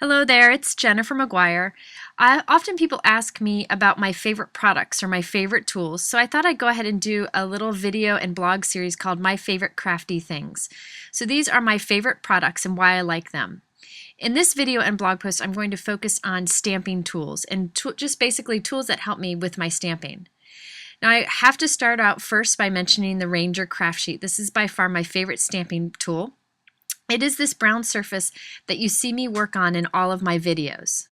Hello there, it's Jennifer McGuire. Often people ask me about my favorite products or my favorite tools, so I thought I'd go ahead and do a little video and blog series called My Favorite Crafty Things. So these are my favorite products and why I like them. In this video and blog post, I'm going to focus on stamping tools and just basically tools that help me with my stamping. Now I have to start out first by mentioning the Ranger Craft Sheet. This is by far my favorite stamping tool. It is this brown surface that you see me work on in all of my videos.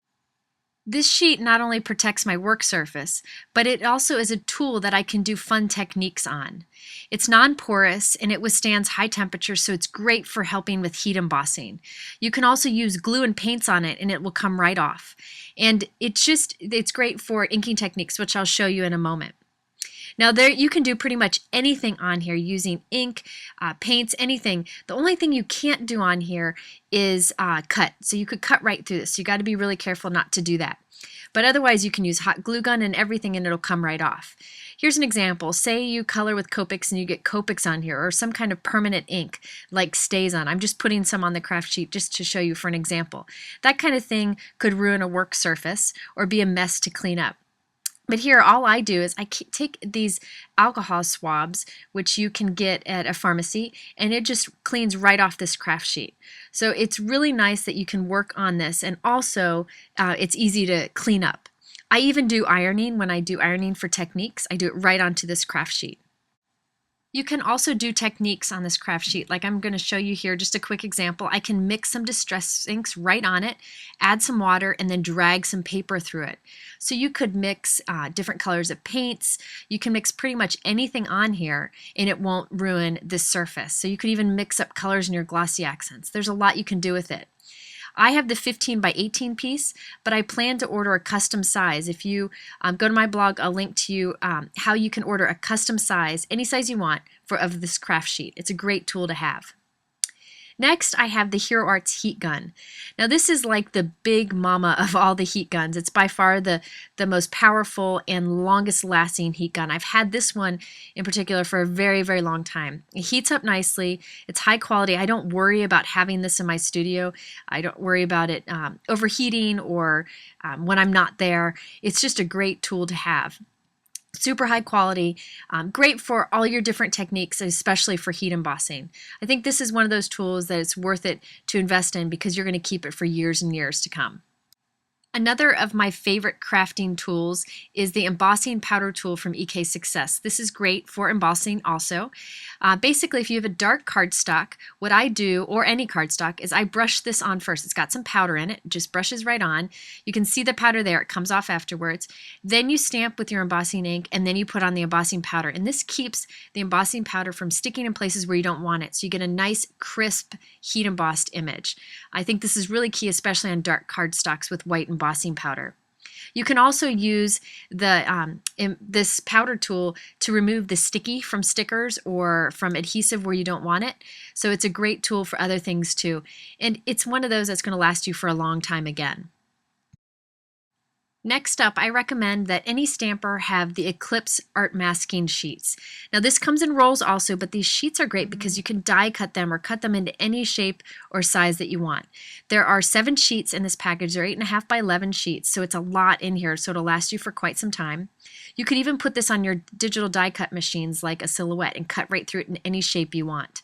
This sheet not only protects my work surface, but it also is a tool that I can do fun techniques on. It's non-porous and it withstands high temperatures, so it's great for helping with heat embossing. You can also use glue and paints on it and it will come right off. And it's great for inking techniques, which I'll show you in a moment. Now you can do pretty much anything on here using ink, paints, anything. The only thing you can't do on here is cut. So you could cut right through this. You got to be really careful not to do that. But otherwise you can use hot glue gun and everything and it'll come right off. Here's an example. Say you color with Copics and you get Copics on here or some kind of permanent ink like StazOn. I'm just putting some on the craft sheet just to show you for an example. That kind of thing could ruin a work surface or be a mess to clean up. But here all I do is I take these alcohol swabs, which you can get at a pharmacy, and it just cleans right off this craft sheet. So it's really nice that you can work on this, and also it's easy to clean up. I even do ironing. When I do ironing for techniques, I do it right onto this craft sheet. You can also do techniques on this craft sheet, like I'm going to show you here, just a quick example. I can mix some distress inks right on it, add some water, and then drag some paper through it. So you could mix different colors of paints. You can mix pretty much anything on here, and it won't ruin this surface. So you could even mix up colors in your glossy accents. There's a lot you can do with it. I have the 15 by 18 piece, but I plan to order a custom size. If you go to my blog, I'll link to you how you can order a custom size, any size you want, of this craft sheet. It's a great tool to have. Next, I have the Hero Arts heat gun. Now this is like the big mama of all the heat guns. It's by far the most powerful and longest lasting heat gun. I've had this one in particular for a very, very long time. It heats up nicely. It's high quality. I don't worry about having this in my studio. I don't worry about it overheating or when I'm not there. It's just a great tool to have. Super high quality, great for all your different techniques, especially for heat embossing. I think this is one of those tools that it's worth it to invest in because you're going to keep it for years and years to come. Another of my favorite crafting tools is the embossing powder tool from EK Success. This is great for embossing also. Basically, if you have a dark cardstock, what I do, or any cardstock, is I brush this on first. It's got some powder in it, it just brushes right on. You can see the powder there, it comes off afterwards. Then you stamp with your embossing ink, and then you put on the embossing powder. And this keeps the embossing powder from sticking in places where you don't want it, so you get a nice, crisp, heat embossed image. I think this is really key, especially on dark cardstocks with white embossing powder. You can also use this powder tool to remove the sticky from stickers or from adhesive where you don't want it. So it's a great tool for other things too. And it's one of those that's going to last you for a long time again. Next up, I recommend that any stamper have the Eclipse art masking sheets. Now this comes in rolls also, but these sheets are great because you can die cut them or cut them into any shape or size that you want. There are 7 sheets in this package. They're 8.5 by 11 sheets, so it's a lot in here, so it'll last you for quite some time. You could even put this on your digital die cut machines like a silhouette and cut right through it in any shape you want.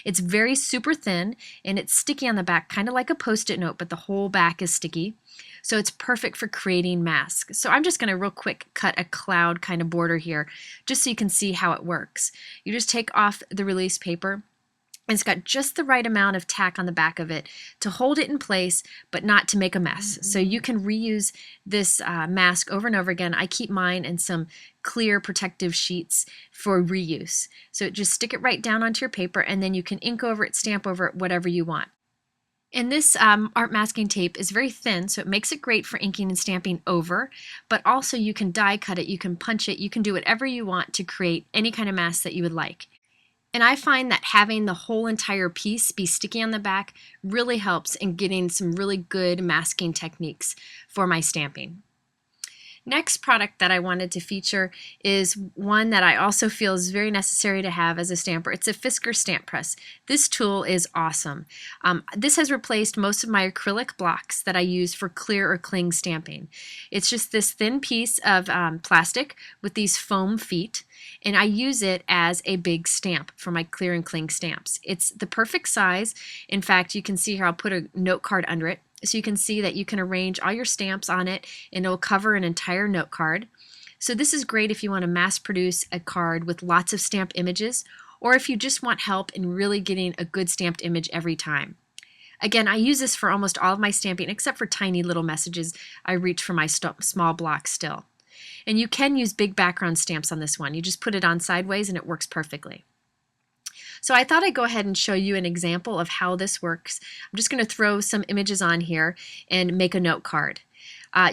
It's very super thin and it's sticky on the back, kind of like a post-it note, but the whole back is sticky. So it's perfect for creating masks. So I'm just going to real quick cut a cloud kind of border here just so you can see how it works. You just take off the release paper. And it's got just the right amount of tack on the back of it to hold it in place, but not to make a mess. So you can reuse this mask over and over again. I keep mine in some clear protective sheets for reuse. So just stick it right down onto your paper, and then you can ink over it, stamp over it, whatever you want. And this art masking tape is very thin, so it makes it great for inking and stamping over, but also you can die cut it, you can punch it, you can do whatever you want to create any kind of mask that you would like. And I find that having the whole entire piece be sticky on the back really helps in getting some really good masking techniques for my stamping. Next product that I wanted to feature is one that I also feel is very necessary to have as a stamper. It's a Fiskars stamp press. This tool is awesome. This has replaced most of my acrylic blocks that I use for clear or cling stamping. It's just this thin piece of plastic with these foam feet, and I use it as a big stamp for my clear and cling stamps. It's the perfect size. In fact, you can see here I'll put a note card under it. So you can see that you can arrange all your stamps on it and it'll cover an entire note card. So this is great if you want to mass produce a card with lots of stamped images, or if you just want help in really getting a good stamped image every time. Again, I use this for almost all of my stamping except for tiny little messages. I reach for my small blocks still. And you can use big background stamps on this one. You just put it on sideways and it works perfectly. So I thought I'd go ahead and show you an example of how this works. I'm just going to throw some images on here and make a note card.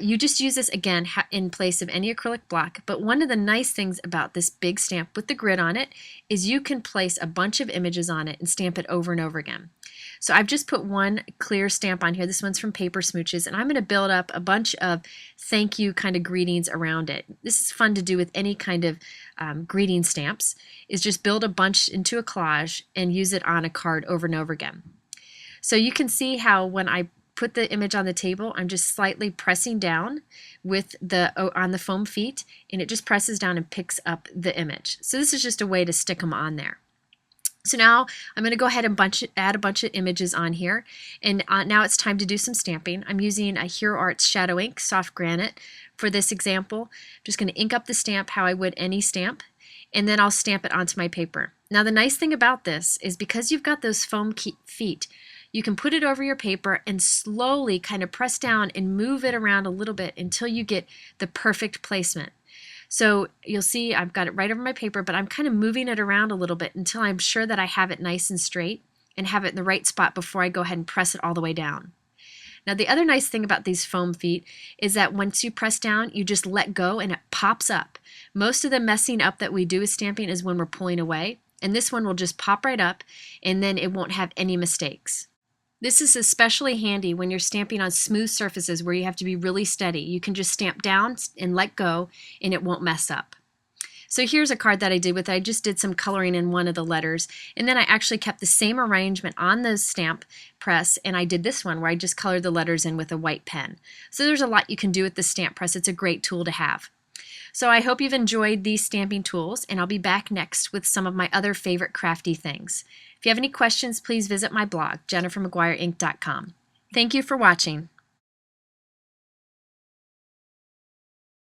You just use this again in place of any acrylic block, but one of the nice things about this big stamp with the grid on it is you can place a bunch of images on it and stamp it over and over again. So I've just put one clear stamp on here. This one's from Paper Smooches, and I'm going to build up a bunch of thank you kind of greetings around it. This is fun to do with any kind of greeting stamps, is just build a bunch into a collage and use it on a card over and over again. So you can see how when I put the image on the table, I'm just slightly pressing down with on the foam feet, and it just presses down and picks up the image. So this is just a way to stick them on there. So now I'm going to go ahead and add a bunch of images on here, and now it's time to do some stamping. I'm using a Hero Arts Shadow Ink Soft Granite for this example. I'm just going to ink up the stamp how I would any stamp, and then I'll stamp it onto my paper. Now the nice thing about this is because you've got those foam feet, you can put it over your paper and slowly kind of press down and move it around a little bit until you get the perfect placement. So you'll see I've got it right over my paper, but I'm kind of moving it around a little bit until I'm sure that I have it nice and straight and have it in the right spot before I go ahead and press it all the way down. Now the other nice thing about these foam feet is that once you press down, you just let go and it pops up. Most of the messing up that we do with stamping is when we're pulling away, and this one will just pop right up and then it won't have any mistakes. This is especially handy when you're stamping on smooth surfaces where you have to be really steady. You can just stamp down and let go and it won't mess up. So here's a card that I did with it. I just did some coloring in one of the letters, and then I actually kept the same arrangement on the stamp press, and I did this one where I just colored the letters in with a white pen. So there's a lot you can do with the stamp press. It's a great tool to have. So I hope you've enjoyed these stamping tools, and I'll be back next with some of my other favorite crafty things. If you have any questions, please visit my blog, jennifermcguireinc.com. Thank you for watching.